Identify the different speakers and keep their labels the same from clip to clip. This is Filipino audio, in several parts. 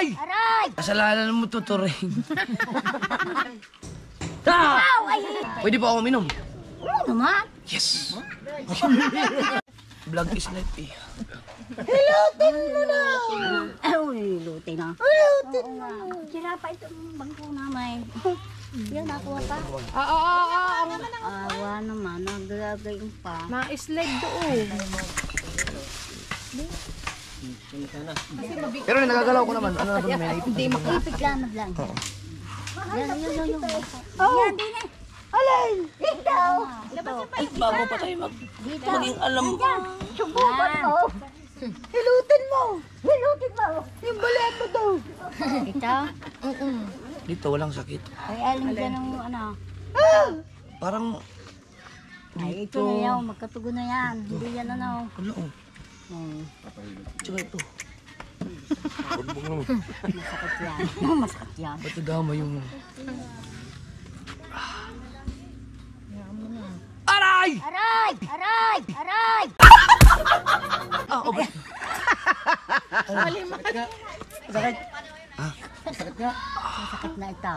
Speaker 1: Aray!
Speaker 2: Aray!
Speaker 1: Kasalanan mo to, Turing. Pwede po ako uminom?
Speaker 2: Oo naman.
Speaker 1: Yes! Vlog is life eh.
Speaker 2: Hilutin mo na! Hilutin na. Hilutin mo. Sira pa itong bangko namin. Yan, nakuha pa. Awa naman, naglagay pa.
Speaker 3: Ma-slide doon.
Speaker 1: Pero nagagalaw ko naman. Ano na ba may naipit?
Speaker 2: Hindi makipit lang. Yan. Yan din eh. Alay! Ikaw!
Speaker 1: Ay, bago pa tayo maging alam.
Speaker 2: Subukan mo! Hilutin mo! Yung balat mo daw! Ito?
Speaker 1: Dito, walang sakit.
Speaker 2: Ay, alam dyan ang ano.
Speaker 1: Parang...
Speaker 2: Ay, ito na yan. Magkatugo na yan. Hindi yan ano.
Speaker 1: Wala oh. Tsaka ito.
Speaker 2: Masakit yan. Masakit yan.
Speaker 1: Ba't nadama yung... Aray!
Speaker 2: Aray!
Speaker 1: Ah, okay.
Speaker 2: Masakit. Masakit nga. Masakit na ito.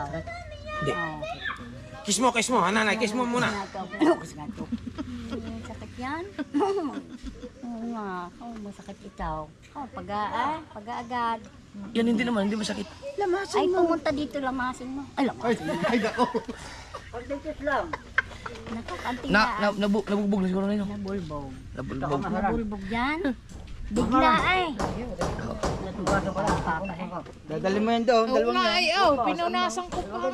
Speaker 1: Hindi.
Speaker 4: Kiss mo, nanay, kiss mo muna.
Speaker 2: Masakit yan. Oo nga. Masakit ito. Pag-aagad.
Speaker 1: Yan hindi naman, hindi masakit.
Speaker 2: Ay, pumunta dito, lamasin mo. Ay, lamasin mo.
Speaker 4: Ay, dako.
Speaker 2: Pagdikit lang. Naku, kanting na.
Speaker 1: Nabugbog na siguro na yun.
Speaker 2: Nabulbog.
Speaker 1: Nabulbog.
Speaker 2: Nabulbog yan. Bigla ay.
Speaker 4: Dadali mo yan doon,
Speaker 3: Oo nga ay, pinunasan ko pa.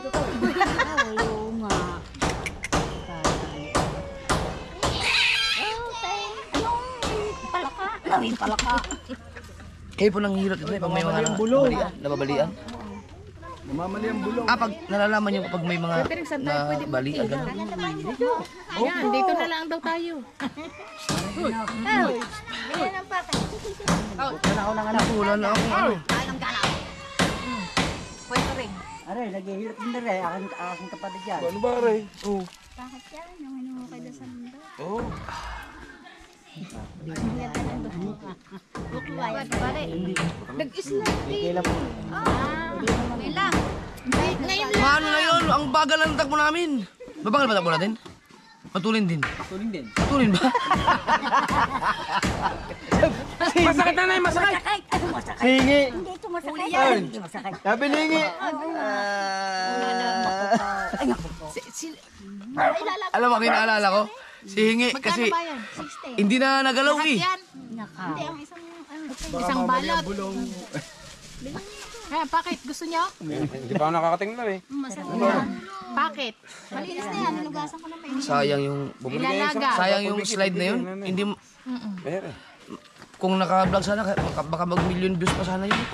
Speaker 2: Oo nga. Anong palaka?
Speaker 1: Kayo po nang hirap ito pag may mga nababalian.
Speaker 4: Mamamali ang bulong.
Speaker 1: Ah, pag nalalaman nyo kapag may mga nabalian.
Speaker 3: Ayan, dito na lang daw tayo.
Speaker 1: Wala na akong ano.
Speaker 2: Pwede rin.
Speaker 5: Aray, naghihilot din na rin. Aking kapatid yan.
Speaker 4: Ano ba, Aray? Oo.
Speaker 2: Bakit yan? Yung hinumukay doon sa mundo.
Speaker 4: Oo.
Speaker 3: Nag-slide din.
Speaker 1: Maano na yun? Ang bagal ng takbo namin. Mabagal ba takbo natin? Matulin din. Matulin ba?
Speaker 4: Masakit na, masakit.
Speaker 5: Singi!
Speaker 2: Hindi ito masakit. Hindi masakit.
Speaker 5: Sabi ningi!
Speaker 1: Alam mo, kinaalala ko? Si Hingi kasi hindi na nagalaw eh.
Speaker 2: Naka.
Speaker 3: Isang balot. Bakit? Gusto niyo?
Speaker 4: Hindi pa ako nakakatingin na eh.
Speaker 3: Bakit?
Speaker 2: Malinis na yan. Nilugasan ko na may.
Speaker 1: Sayang yung sayang yung slide na yun. Hindi
Speaker 4: Meron.
Speaker 1: kung naka-vlog sana baka mag-million views pa sana yun.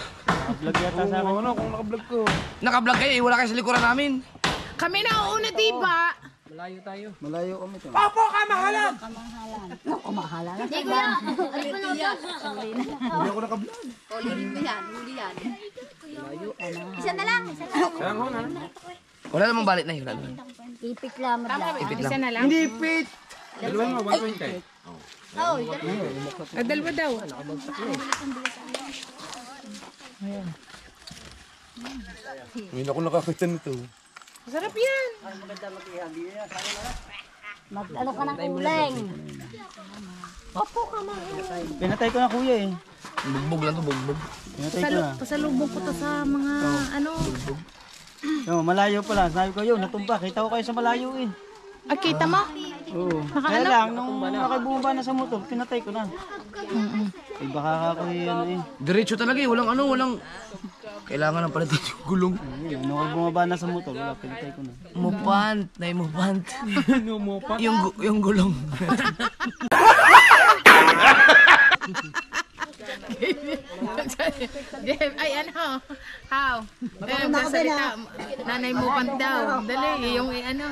Speaker 5: Vlog yata sa akin.
Speaker 4: Ano, kung naka-vlog ko.
Speaker 1: Naka-vlog kayo eh, wala kayo sa likuran namin.
Speaker 3: Kami na una, diba?
Speaker 5: Malayo kami to.
Speaker 4: Opo, kamahalan!
Speaker 2: Naku, mahala na.
Speaker 4: Hindi ako naka-vlog.
Speaker 2: Isa na lang.
Speaker 4: Kaya nga na.
Speaker 1: Wala namang balit na yun.
Speaker 2: Ipit lang.
Speaker 1: Ipit
Speaker 3: Isa
Speaker 1: lang.
Speaker 3: na lang.
Speaker 4: Hindi fit! Dalawa nga, 120.
Speaker 3: Dalawa daw.
Speaker 4: Hindi ako nakakita nito.
Speaker 3: Sarap yan.
Speaker 2: Mag-ano ka ng uling.
Speaker 5: Pinatay ko na kuya eh.
Speaker 1: Bugbog lang to, bugbog.
Speaker 5: Pinatay ko na.
Speaker 3: Pasalubong ko to sa mga ano.
Speaker 5: No, malayo pala. Sabi ko yun, natumba. Kita ko kayo sa malayo eh.
Speaker 3: Kita mo?
Speaker 5: Oo. Kaya lang, nung nakibumba na sa motor, pinatay ko na. Eh baka ako ano eh.
Speaker 1: Diretso talaga eh, walang ano, walang kailangan ng palitin yung gulong.
Speaker 5: Ayun, nung bumaba na sa motor, wala, pinatay ko na.
Speaker 1: Mupant, na yung mupant. Yung gulong.
Speaker 3: Ay ano? How? Magsalita. Nanay mo pant daw. Dali, yung ano.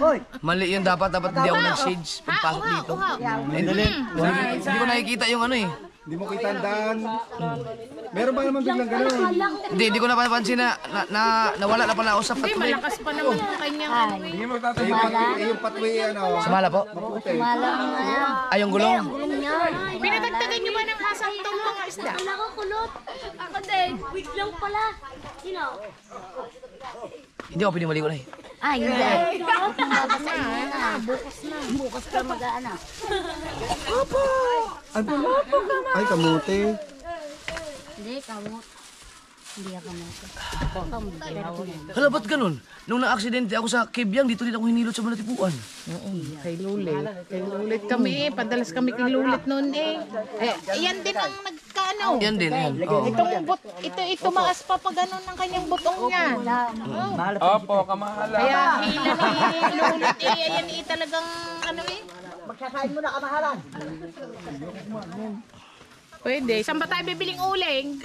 Speaker 1: Mali yun, dapat hindi ako nag-shades. Pagpasok dito. Hindi ko nakikita yung ano eh.
Speaker 4: Hindi mo kita ang daan. Meron ba naman biglang gano'n?
Speaker 1: Hindi ko napapansin na nawala na pala ako sa
Speaker 3: Hindi,
Speaker 1: pathway.
Speaker 3: malakas pa naman ang kanyang ano eh.
Speaker 4: Hindi mo tatay yung pathway ano.
Speaker 1: Sumala po?
Speaker 2: Malang na.
Speaker 1: Ay, yung gulong.
Speaker 2: Gulong niya.
Speaker 3: Pinatagtagan niyo ba ng hasang tong mga isda?
Speaker 2: Wala ko kulot. Ako din. Wait lang pala. Sino?
Speaker 1: Hindi ako pwede maligo na eh.
Speaker 2: Ay, hindi. Babasahin mo na. Bukas na. Bukas ka mag-anak.
Speaker 4: Ay, kamuti.
Speaker 2: Hindi, kamot. Hindi ako kamot.
Speaker 1: Hala, ba't ganun? Nung na-aksidente ako sa Kibyang, dito din ako hinilot sa Malatipuan.
Speaker 3: Kay Lulit. Kay Lulit kami padalas kami kay Lulit noon eh. Yan din ang nagkaano.
Speaker 1: Yan din, yan. Oo.
Speaker 3: Ito maas pa pa ganun ng kanyang butong niya.
Speaker 6: Opo, kamahalan.
Speaker 3: Kaya hila ni Lulit eh. Yan eh talagang ano eh.
Speaker 5: Magsasahin mo na kamahalan.
Speaker 3: Pwede. Saan ba tayo bibiling uling?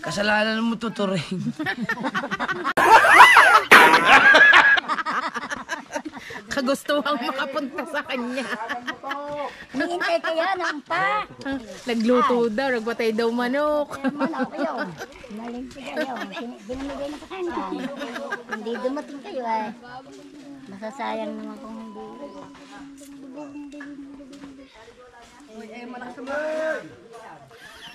Speaker 1: Kasalanan mo, tuturing.
Speaker 3: Kagustuhang makapunta sa kanya.
Speaker 2: Hintay kaya ng pa.
Speaker 3: Nagluto daw, nagbatay daw manok.
Speaker 2: Manok kayo. Maling kayo. Binamigay na pa kanya. Hindi dumating kayo eh. Masasayang naman kung hindi.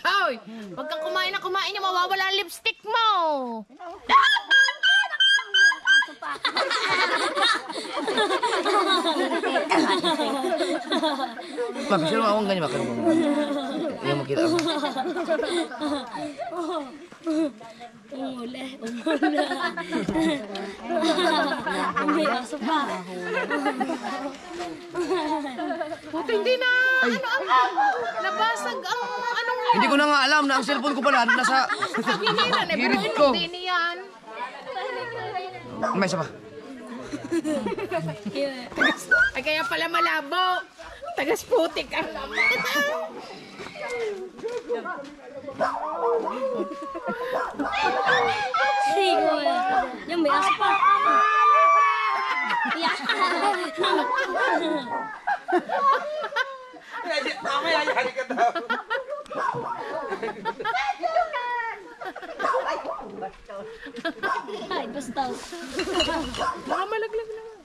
Speaker 3: Hoy! Huwag kang kumain na kumain niya, mawawala ang lipstick mo!
Speaker 1: Mami, sino akong ganyan makaroon mo? Yung makita ako.
Speaker 2: Umula. May aso pa.
Speaker 3: Puto, hindi na! Nabasag ang anong
Speaker 1: Hindi ko na nga alam na ang cellphone ko pala nasa
Speaker 3: hiniran eh. Pero
Speaker 1: Girit ko.
Speaker 3: hindi niyan.
Speaker 1: May isa pa.
Speaker 3: Ay kaya pala malabo. Tagas putik ang
Speaker 2: Sigo eh. Yung may aso pa.
Speaker 6: Mamaya, yari ka daw.
Speaker 2: Ay, basta.
Speaker 3: Baka malaglag naman.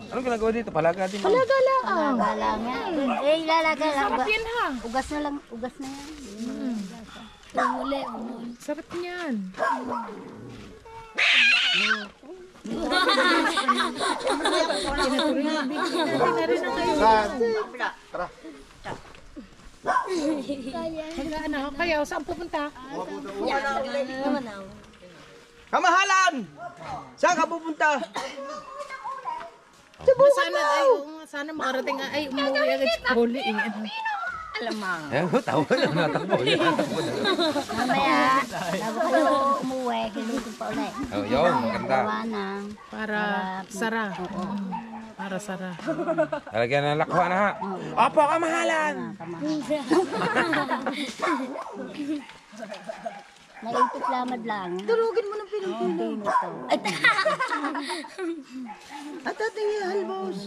Speaker 6: Anong ginagawa dito? Palaga din.
Speaker 3: Palagala ah.
Speaker 2: Gala nga. Eh, ilalaga lang.
Speaker 3: Sarap yan ha.
Speaker 2: Ugas na lang. Ugas na yan. Umuli.
Speaker 3: Sarap niyan. Mag-ano? Kayo, saan pupunta?
Speaker 5: Kamahalan! Saan ka pupunta?
Speaker 3: Sana, ay, sana makarating ay umuwi agad sa huli.
Speaker 6: Eh, tawa na natakbo.
Speaker 2: Mamaya, bago kayo umuwi, hilutin pa ulit.
Speaker 6: Oh, yun, maganda.
Speaker 2: Gawa ng
Speaker 3: Para sara. Para sara.
Speaker 6: Talagyan ng lakwa na ha. Opo, kamahalan!
Speaker 2: naipit lamad lang. Durugin mo ng pinupino to.
Speaker 5: At ating halbos.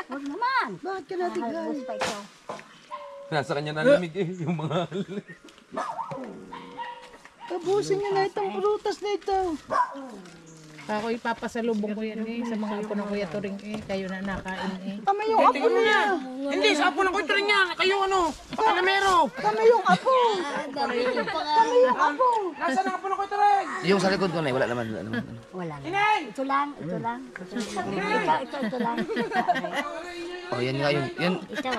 Speaker 2: Huwag naman.
Speaker 5: Bakit ka natin
Speaker 2: Halbos pa ito.
Speaker 6: Nasa kanya nalamig eh, yung mga
Speaker 5: Tabusin niyo na itong prutas na ito.
Speaker 3: Ako ipapasalubong ko yan eh. Sa mga apo ng Kuya Turing eh. Kayo na nakain eh.
Speaker 5: Kami yung apo niya.
Speaker 1: Hindi, sa apo ng kuntrin niya. Kayo ano? Pakalamero.
Speaker 5: Kami yung apo. Kami yung apo.
Speaker 1: Nasaan ang apo ng kuntrin? Yung sa likod ko na eh. Wala naman.
Speaker 2: Wala lang. Ito lang. Ito lang. Ito lang.
Speaker 1: Oh, yan nga yun. Yan.
Speaker 2: Ito.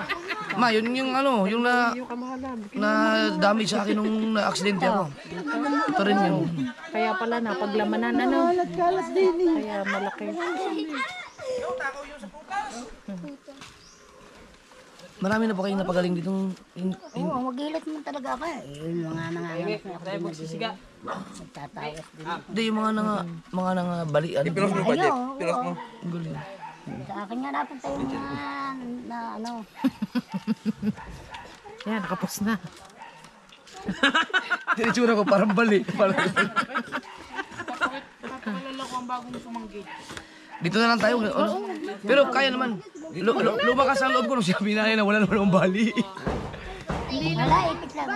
Speaker 1: Ma, yun yung ano, yung na damage sa akin nung na-aksidente ako. Ito rin yun.
Speaker 3: Kaya pala napaglamanan ano.
Speaker 5: Kalat din eh.
Speaker 3: Kaya malaki.
Speaker 1: Marami na pa kayong napagaling ditong...
Speaker 2: Oo, magilit mo talaga ako eh. Yung mga nanganganak na ako din nagsisiga. Nagtatawas din.
Speaker 1: Hindi, yung mga balian.
Speaker 6: Pilos mo pa, Jeff.
Speaker 2: Oo,
Speaker 6: Pilos mo.
Speaker 1: Ang gulo.
Speaker 2: Sa akin nga napunta yung mga na ano.
Speaker 3: Yan, nakapos na.
Speaker 1: Tinitsura ko parang bali. Dito na lang tayo. Ano? Pero kaya naman. Lumakas ang loob ko nung sinabi na na wala naman akong bali.
Speaker 2: Wala, ipit lang.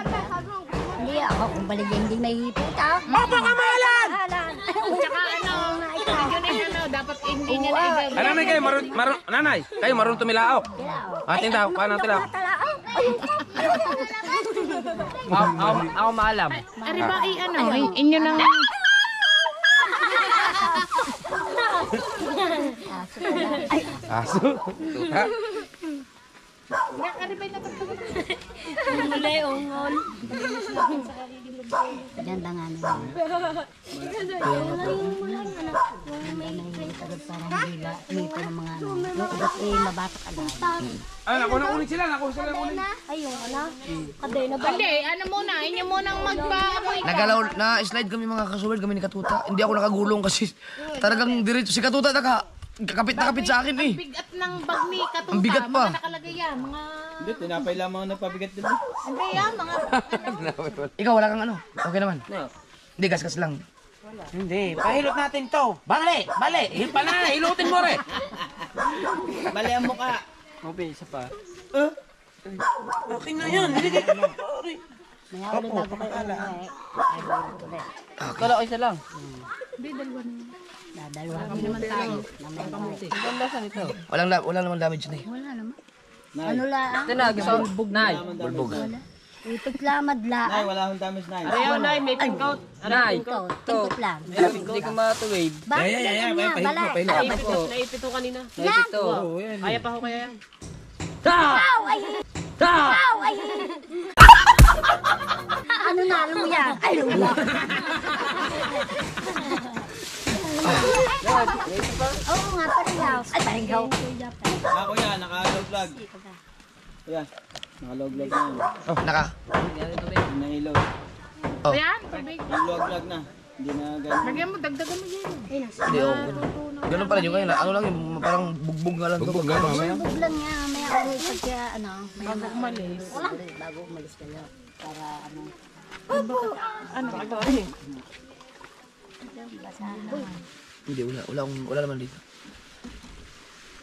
Speaker 2: Hindi ako kung baligyan hindi may ipit ah.
Speaker 1: Opo, kamahalan!
Speaker 3: Tsaka ano, yun eh ano, dapat hindi niya na igagawin.
Speaker 6: Nanay kayo, nanay, kayo marunong tumilaok. Ating daw, paano tilaok?
Speaker 2: Talaang.
Speaker 5: Ako maalam.
Speaker 3: Ari ba inyo nang...
Speaker 6: Aso. Ha?
Speaker 2: Muli, ungol. Ganda nga naman. Parang hila. Dito ng mga ano. Yung mabatak agad.
Speaker 6: Nakuha na ulit sila.
Speaker 2: Ayun, ano? Kadena ba?
Speaker 3: Hindi, ano muna, inyo munang magpa-apoy ka.
Speaker 1: Nagalaw, na-slide kami mga kasuwel, kami ni Katuta. Hindi ako nakagulong kasi talagang diretso. Si Katuta kakapit na kapit sa akin eh.
Speaker 3: Bigat ng bag ni Katuta.
Speaker 1: Ang bigat pa.
Speaker 3: Mga nakalagay yan, mga...
Speaker 5: Hindi, tinapay lamang na pabigat din.
Speaker 3: Hindi yan, mga...
Speaker 1: Ikaw, wala kang ano? Okay naman? Hindi, gasgas lang.
Speaker 6: Hindi, pahilot natin to. Bali. Pa na, hilutin mo rin.
Speaker 5: Bali ang mukha. Okay, isa pa.
Speaker 6: Okay na yan.
Speaker 2: Maya ulit bago kayo ala. Ay, ulit.
Speaker 5: Kala ko isa lang.
Speaker 2: Dadalwa naman tayo.
Speaker 5: Ang lasan ito.
Speaker 1: Wala naman damage na eh.
Speaker 2: Wala naman. Ano lang?
Speaker 5: Bulbog. Nay.
Speaker 1: Bulbog.
Speaker 2: Itot lamad
Speaker 5: Nay,
Speaker 2: lang.
Speaker 5: wala akong damage, Nay.
Speaker 6: Ayaw, Nay, may pink out.
Speaker 5: Nay.
Speaker 2: Itot lang.
Speaker 5: Hindi ko matuwave.
Speaker 2: Bakit ganyan nga? Balay.
Speaker 5: Naipit ko kanina. Naipit to. Kaya pa ako kaya yan.
Speaker 2: Ow! Ay! Ow! Ay! Ano na? Ano mo yan? Ay, wala. Oo nga, parehaw. Ay, parehaw.
Speaker 5: Ako yan, naka-log-log. Yan, naka-log-log na yan.
Speaker 1: Oh, naka.
Speaker 5: Nahilo.
Speaker 1: Oh.
Speaker 3: Ayan, tubig.
Speaker 5: Log-log na. Hindi na ganyan.
Speaker 3: Lagyan mo, dagdagan mo yun.
Speaker 1: Hindi, okay. Ganun pala yung kayo. Ano lang yung parang bugbog nga lang.
Speaker 6: Bugbog nga mamaya.
Speaker 2: Buglan nga, may ako pagka, ano, may
Speaker 3: Bago umalis.
Speaker 2: bago umalis kayo. Para, ano,
Speaker 3: Ano ito?
Speaker 1: Hindi, wala naman dito.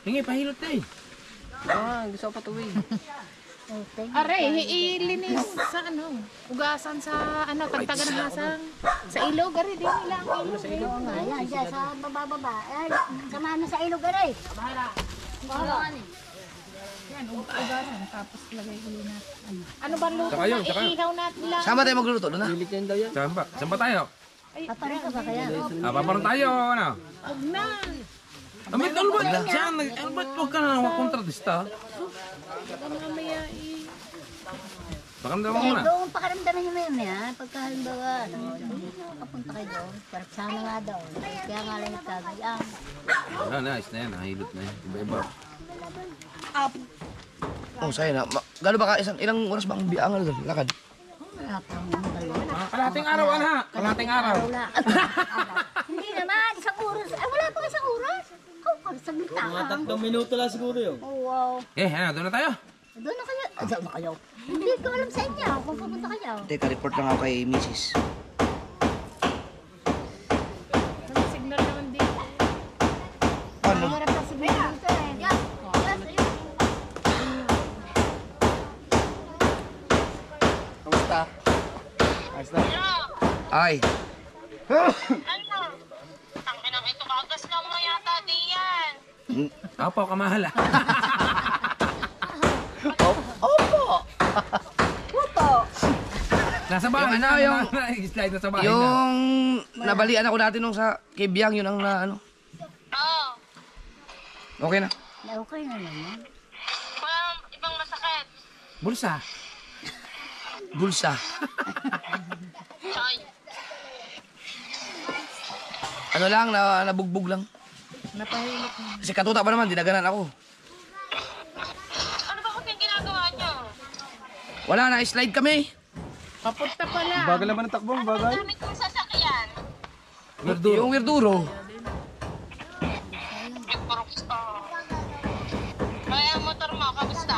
Speaker 6: Hingi, pahilot na eh.
Speaker 5: Gusto ko patuwid.
Speaker 2: okay.
Speaker 3: Are, ilinis sa ano, ugasan sa ano, tagtagan ng hasang. Sa ilog, are, din nila ang ilog.
Speaker 2: Oo nga, yan, dyan, sa baba. Ay, sama na sa ilog, aray.
Speaker 3: Yan, ugasan, tapos lagay ulit na. Ano ba luto
Speaker 6: Saka yun,
Speaker 3: na
Speaker 6: saka.
Speaker 3: iihaw natin lang?
Speaker 1: Sama tayo magluluto doon na.
Speaker 5: Pilit yan daw yan.
Speaker 6: Saan ba tayo?
Speaker 2: Paparin ka ba kaya?
Speaker 6: Paparoon tayo, ano?
Speaker 3: Huwag na.
Speaker 6: Amit, Albert, dyan. Albert, huwag ka na kontradista.
Speaker 3: Baka mamaya
Speaker 6: Baka naman muna.
Speaker 2: Doon, pakaramdaman nyo na yun, ha? Pagka halimbawa, ano, hindi nyo kapunta kayo doon. Parang sana nga daw. Kaya nga lang yung kagayang.
Speaker 6: Wala na, ayos na yan. Nahilot na yan. Iba-iba.
Speaker 1: Oh, sa'yo na. Gano'n ba ka? Ilang oras ba ang biangal doon? Lakad?
Speaker 6: Kalating araw, ana. Kalating araw.
Speaker 2: Wala. Hindi naman, isang oras. Ay, wala pa isang oras. Oh, saglit
Speaker 5: Mga
Speaker 2: lang.
Speaker 5: 3 minuto lang siguro yun.
Speaker 2: Oh, wow.
Speaker 6: Ano, doon na tayo.
Speaker 2: Doon na kayo. Doon na kayo. Hindi ko alam sa inyo kung pupunta kayo.
Speaker 1: Teka, report lang ako kay Mrs.
Speaker 3: may signal naman dito.
Speaker 1: Ano?
Speaker 2: Marap na si Bea. Yes, ayun.
Speaker 4: Kamusta? Ayos na.
Speaker 1: Ay.
Speaker 6: Apo, kamahala. Nasa bahay
Speaker 1: Yung ano, yung-
Speaker 6: slide na sa bahay na.
Speaker 1: Yung nabalian ako dati nung sa kay Biang, yun ang na ano. Okay na.
Speaker 2: Okay na naman.
Speaker 6: Bulsa.
Speaker 1: Bulsa. Ano lang, nabugbog lang.
Speaker 3: Napahilot na.
Speaker 1: Kasi Katuta pa naman, dinaganan ako.
Speaker 7: Ano ba yung ginagawa nyo?
Speaker 1: Wala na, slide kami.
Speaker 3: Papunta pala.
Speaker 4: Bagal naman ang takbong, bagal.
Speaker 7: Gamit kong sasakyan.
Speaker 1: Yung Wirduro.
Speaker 7: Kaya ang motor mo, kamusta?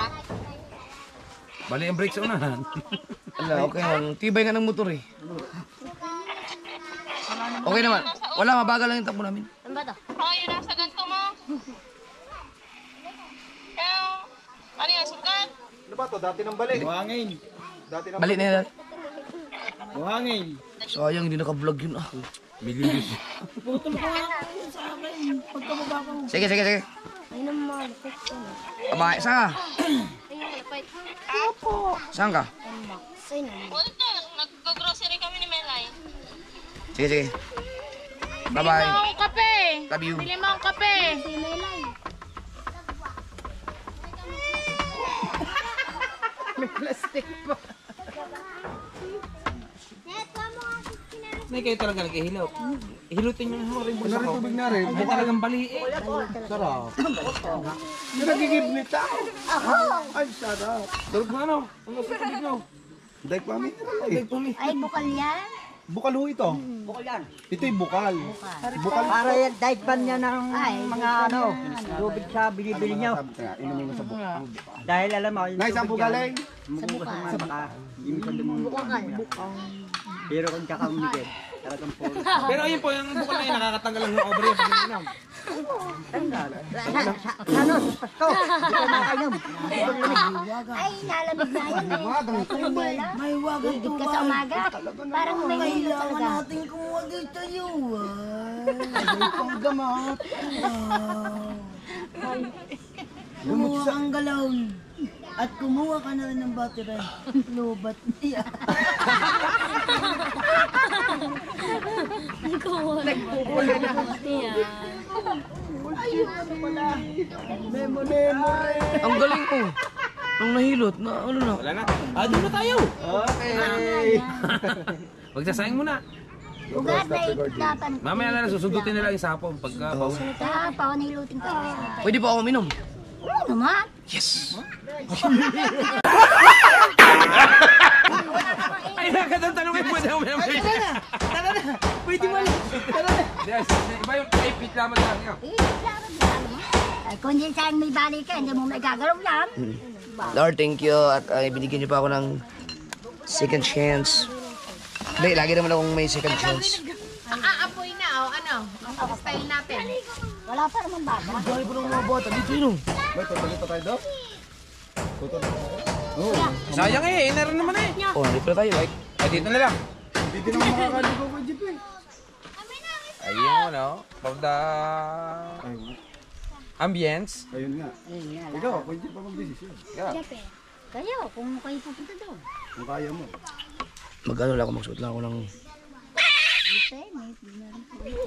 Speaker 6: Bali ang brakes unahan.
Speaker 1: Wala, okay lang. Tibay nga ng motor eh. Okay naman. Wala, mabagal lang yung takbo namin.
Speaker 2: Ano ba to?
Speaker 7: Oh, yun nasa ganito mo. Kaya, ano yung sugat?
Speaker 4: Ano ba to? Dati ng bali.
Speaker 5: Buhangin.
Speaker 4: Dati ng
Speaker 1: Balik na yan.
Speaker 5: Buhangin.
Speaker 1: Sayang, hindi naka-vlog yun ah.
Speaker 6: Mililis.
Speaker 1: Sige. Abay, saan ka? Saan ka?
Speaker 7: Walter, nag-grocery kami ni Melay.
Speaker 1: Sige, sige.
Speaker 3: Bili
Speaker 1: Bye-bye.
Speaker 3: mo akong kape.
Speaker 1: Love you.
Speaker 3: Bili mo akong kape. May plastic pa.
Speaker 6: Hindi kayo talaga nag-ihilaw. Hilutin nyo na rin
Speaker 4: Ano rin tubig na rin?
Speaker 6: Hindi talagang bali eh.
Speaker 4: Sarap. Nagigiblit ako. Ay, sarap.
Speaker 6: Durog mo ano? Ano sa tubig nyo?
Speaker 4: Dahil pa amin.
Speaker 2: Ay, bukal yan.
Speaker 4: Bukal ho ito.
Speaker 5: Bukal yan.
Speaker 4: Ito'y bukal. Bukal.
Speaker 5: Para yan, diet ban niya ng mga ano, tubig sa binibili nyo.
Speaker 4: Inumin mo sa bukal.
Speaker 5: Dahil alam mo, yung
Speaker 4: Nay, saan po
Speaker 5: tubig yan,
Speaker 4: galing?
Speaker 5: Sa baka. Bukal. Pero kung kakamigil, talagang puro.
Speaker 6: Pero ayun po, yung bukal na yun, nakakatanggal lang ng over yun. Pag-inom.
Speaker 5: Ano, sa Pasko, hindi ko makainom.
Speaker 2: Ay, nalamig na yan eh. May wagang higit ka sa umaga. Parang may hilo talaga.
Speaker 8: natin kumuha dito yun. Ay, panggamot. Kumuha kang galon. At kumuha ka na rin ng battery. Lobat niya.
Speaker 1: Ang galing ko. Nung nahilot, na ano na.
Speaker 6: Wala na. Doon na tayo.
Speaker 4: Okay.
Speaker 6: Magsasayang muna.
Speaker 2: Ugat na itapan.
Speaker 6: Mamaya na lang, susundutin nila yung sapong pagka pauwi.
Speaker 2: Kaya pa ako nilutin ka.
Speaker 1: Pwede pa ako uminom.
Speaker 2: Oo naman.
Speaker 1: Yes!
Speaker 6: Ay, nakatang tanong kayo, pwede uminom.
Speaker 8: Tara na. Pwede man. Tara na.
Speaker 6: Iba yung ipit lamang lang nyo.
Speaker 2: Ay, kung hindi saan may bali ka, hindi mo may gagalaw yan.
Speaker 1: Lord, thank you. At binigyan niyo pa ako ng second chance. Hindi, lagi naman akong may second chance.
Speaker 3: Ang aapoy na, o ano? Ang style natin.
Speaker 2: Wala pa naman bata.
Speaker 1: Dahil ko ng mga bata. Dito yun.
Speaker 4: May tutuloy pa tayo daw?
Speaker 6: Sayang eh, ina rin naman eh.
Speaker 1: Oh, dito na tayo. Like,
Speaker 6: Ay, dito na lang.
Speaker 4: Hindi naman makakaligo ko, Jeep eh.
Speaker 6: Ayun, ano? For the ambience.
Speaker 4: Ayun nga. Ikaw, kung hindi pa mag-desisyon.
Speaker 2: Kayo, kung kayo pupunta doon.
Speaker 4: Kung kaya mo.
Speaker 1: mag-ano lang ako, magsuot lang ako ng...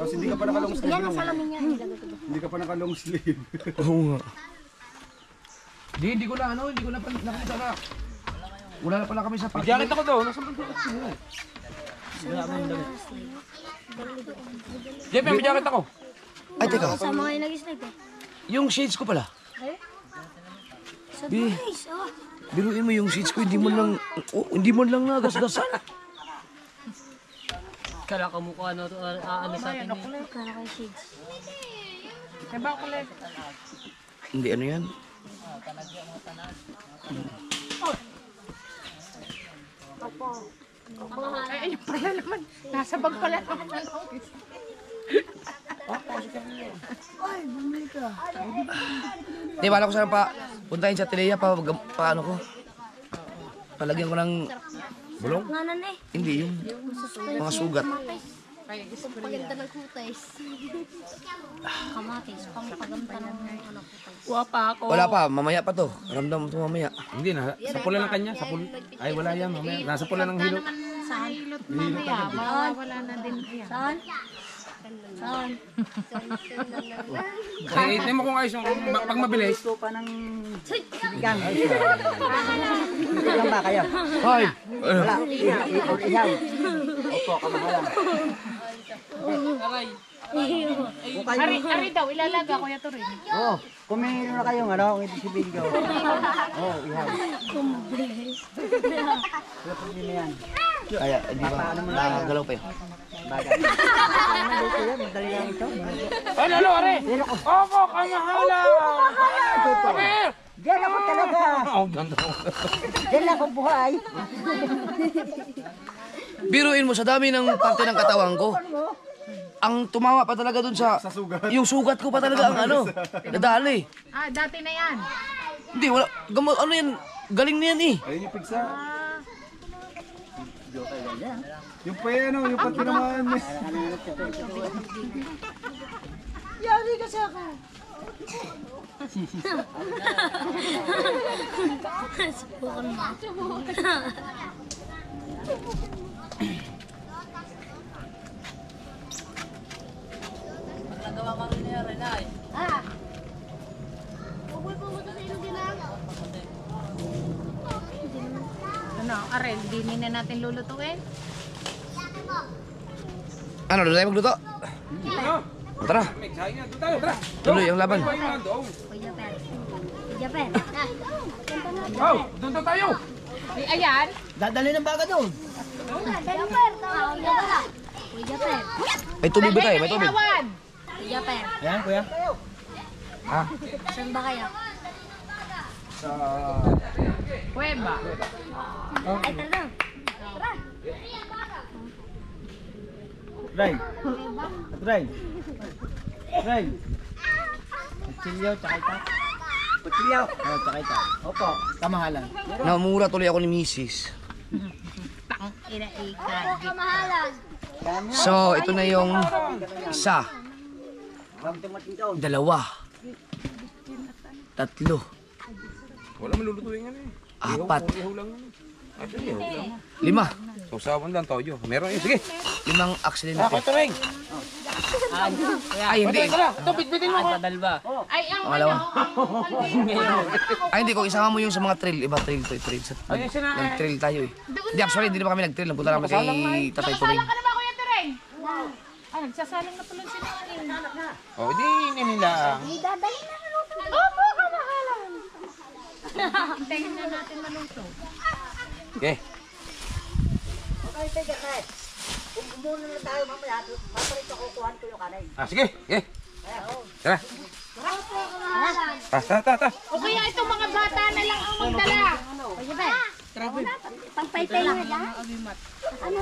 Speaker 4: Tapos hindi ka pa naka-long sleeve.
Speaker 2: Yan ang salamin niya.
Speaker 4: Hindi ka pa naka-long sleeve.
Speaker 1: Oo nga. Hindi ko na ano, hindi ko na nakita na. Wala na pala kami sa
Speaker 6: May jacket ako daw. Nasa bang jacket mo? Jeff, may jacket ako.
Speaker 1: Ay, teka.
Speaker 2: Sama kayo nag-slide eh.
Speaker 1: Yung shades ko pala.
Speaker 2: Surprise! Oh.
Speaker 1: Biruin mo yung shades ko, hindi mo lang nagasgasan.
Speaker 5: Kala ka mukha ano sa atin.
Speaker 2: Kala kayo shades.
Speaker 3: Diba kulit?
Speaker 1: Hindi, ano yan?
Speaker 3: Ay, ayun pala naman. Nasa bag pala naman.
Speaker 8: Ay, bumili ka.
Speaker 1: Hindi, bala ko sana pa puntahin sa Tilea pa ano ko. Palagyan ko ng bulong.
Speaker 2: Nganan eh.
Speaker 1: Hindi, yung mga sugat.
Speaker 2: Paganda ng kutais. Kamatis, pangpaganda ng ano kutais.
Speaker 1: Wala pa, mamaya pa to. Ramdam to mamaya.
Speaker 6: Hindi na. Sa pula lang kanya. Sa pula. Ay, wala yan. Mamaya. Nasa pula ng hilo.
Speaker 3: Saan? Hilot mamaya. Mawawala na din yan.
Speaker 2: Saan? Saan?
Speaker 6: Ay, ito mo kung ayos yung pag mabilis.
Speaker 5: Gusto pa ng siligang. Siligang ba kayo?
Speaker 1: Hoy!
Speaker 5: Wala. Ihaw. Opo, kamahalan. Kung kayo,
Speaker 3: Ari daw, ilalaga ko yato rin.
Speaker 5: oh, kung may na kayong ano, kung ito si Bingo. Oh, ihaw. Wala problema yan.
Speaker 1: Kaya, hindi ba? Nagagalaw pa yun.
Speaker 5: Bagay. Ano dito yan? Madali lang ito.
Speaker 6: Ano, are? Opo, kamahala.
Speaker 5: Diyan ako talaga.
Speaker 6: Oh, ganda.
Speaker 5: Diyan lang ako buhay.
Speaker 1: Biruin mo, sa dami ng parte ng katawan ko, ang tumawa pa talaga dun sa
Speaker 4: sugat.
Speaker 1: yung sugat ko pa talaga ang ano, nadali.
Speaker 3: Ah, dati na yan.
Speaker 1: Hindi, wala, gamot, ano yan, galing na yan eh.
Speaker 4: Ayun yung pigsa. Yung pa yan, yung pag tinamaan mo.
Speaker 8: Yari ka sa akin.
Speaker 2: Subukan mo.
Speaker 3: Ano, Arel, dinin na natin lulutuin.
Speaker 1: Ano, doon tayo magluto? Tara. Tuloy ang laban.
Speaker 3: Ay, ayan.
Speaker 8: Dadali ng baga doon.
Speaker 1: May tubig ba tayo? May tubig.
Speaker 3: Ihawan.
Speaker 5: Ayan, kuya.
Speaker 2: Saan ba kayo?
Speaker 3: Kuweba.
Speaker 2: Ay, tara.
Speaker 5: Ray. Ray. Ray. Kutsilyo, tsaka ita. Kutsilyo. Oh, tsaka ita. Opo, kamahalan.
Speaker 1: Namumura tuloy ako ni Mrs.
Speaker 3: Tang ina ikan.
Speaker 1: So, ito na yung isa. Dalawa. Tatlo.
Speaker 4: Wala malulutuin yan eh.
Speaker 1: Apat.
Speaker 4: Ihaw lang yan. Actually, ihaw lang.
Speaker 1: 5.
Speaker 4: Sausawan lang, toyo. Meron yun. Sige.
Speaker 1: 5 aksidente.
Speaker 6: Ako ito, Ring.
Speaker 1: Ay, hindi.
Speaker 6: Ito, bitbitin mo ko.
Speaker 3: Ay, ang
Speaker 1: Pangalawa.
Speaker 3: ano.
Speaker 1: Ay, hindi ko. Isama mo yung sa mga trail. Iba trail to. Trail. Nag-trail tayo eh. Hindi, actually, hindi na pa kami nag-trail. Nagpunta naman kay Tatay Turing.
Speaker 3: Nagsasalang ka na ba, Kuya Tereng? Ah, nagsasalang na pala sila kanina.
Speaker 6: O, di nila.
Speaker 3: Opo, kamahalan. Hintayin na natin maluto.
Speaker 6: Okay. Ah, sige. Okay. Tara. Tara.
Speaker 3: O kaya itong mga bata na lang ang magdala.
Speaker 2: Pangpaypay na dyan? Ano?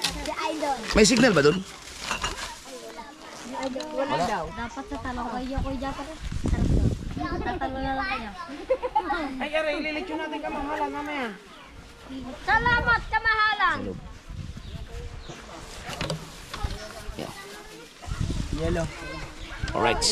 Speaker 2: Si Idol.
Speaker 1: May signal ba dun?
Speaker 2: Wala daw. Dapat sa talong kayo, kuya dapat. Tatalo na lang kayo.
Speaker 6: Ay, aray, ililitsyo natin kamahalan mamaya.
Speaker 2: Salamat, kamahalan!
Speaker 5: Yellow.
Speaker 1: Alright.